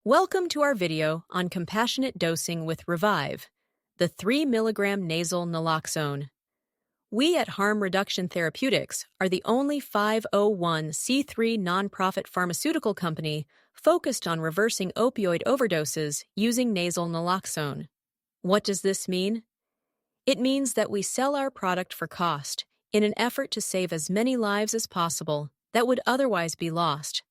Welcome to our video on compassionate dosing with RiVive, the 3 milligram nasal naloxone. We at Harm Reduction Therapeutics are the only 501c3 nonprofit pharmaceutical company focused on reversing opioid overdoses using nasal naloxone. What does this mean? It means that we sell our product for cost in an effort to save as many lives as possible that would otherwise be lost.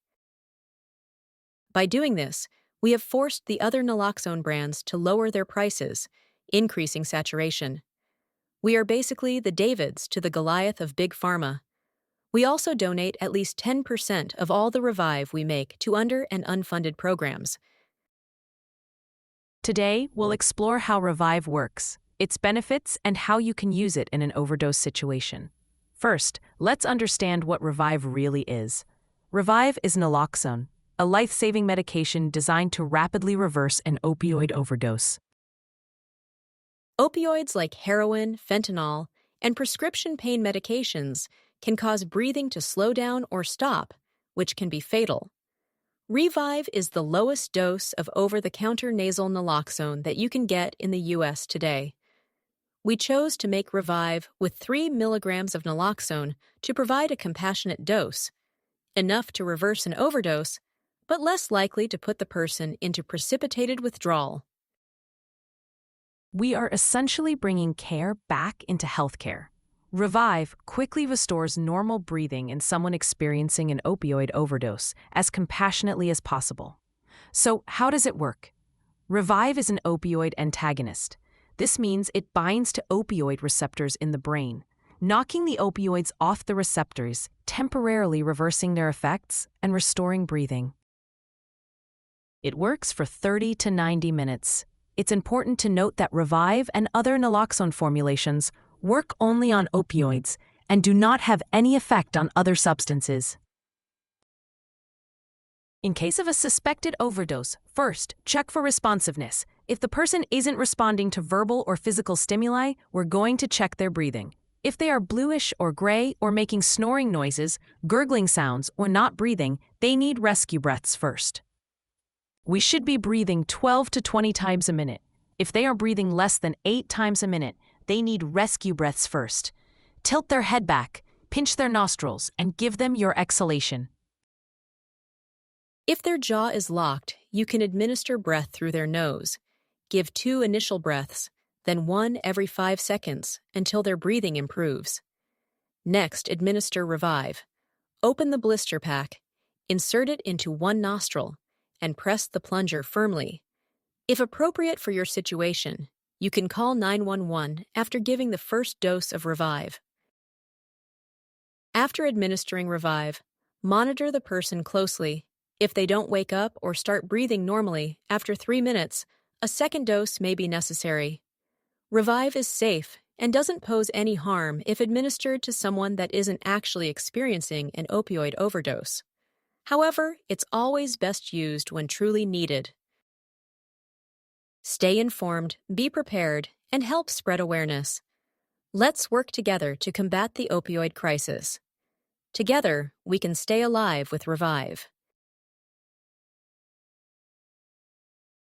By doing this, we have forced the other naloxone brands to lower their prices, increasing saturation. We are basically the Davids to the Goliath of Big Pharma. We also donate at least 10% of all the RiVive we make to under- and unfunded programs. Today, we'll explore how RiVive works, its benefits, and how you can use it in an overdose situation. First, let's understand what RiVive really is. RiVive is naloxone, a life-saving medication designed to rapidly reverse an opioid overdose. Opioids like heroin, fentanyl, and prescription pain medications can cause breathing to slow down or stop, which can be fatal. RiVive is the lowest dose of over-the-counter nasal naloxone that you can get in the U.S. today. We chose to make RiVive with 3 milligrams of naloxone to provide a compassionate dose, enough to reverse an overdose, but less likely to put the person into precipitated withdrawal. We are essentially bringing care back into healthcare. RiVive quickly restores normal breathing in someone experiencing an opioid overdose as compassionately as possible. So, how does it work? RiVive is an opioid antagonist. This means it binds to opioid receptors in the brain, knocking the opioids off the receptors, temporarily reversing their effects and restoring breathing. It works for 30 to 90 minutes. It's important to note that RiVive and other naloxone formulations work only on opioids and do not have any effect on other substances. In case of a suspected overdose, first, check for responsiveness. If the person isn't responding to verbal or physical stimuli, we're going to check their breathing. If they are bluish or gray or making snoring noises, gurgling sounds, or not breathing, they need rescue breaths first. We should be breathing 12 to 20 times a minute. If they are breathing less than 8 times a minute, they need rescue breaths first. Tilt their head back, pinch their nostrils, and give them your exhalation. If their jaw is locked, you can administer breath through their nose. Give 2 initial breaths, then 1 every 5 seconds until their breathing improves. Next, administer RiVive. Open the blister pack, insert it into one nostril, and press the plunger firmly. If appropriate for your situation, you can call 911 after giving the first dose of RiVive. After administering RiVive, monitor the person closely. If they don't wake up or start breathing normally after 3 minutes, a second dose may be necessary. RiVive is safe and doesn't pose any harm if administered to someone that isn't actually experiencing an opioid overdose. However, it's always best used when truly needed. Stay informed, be prepared, and help spread awareness. Let's work together to combat the opioid crisis. Together, we can stay alive with RiVive.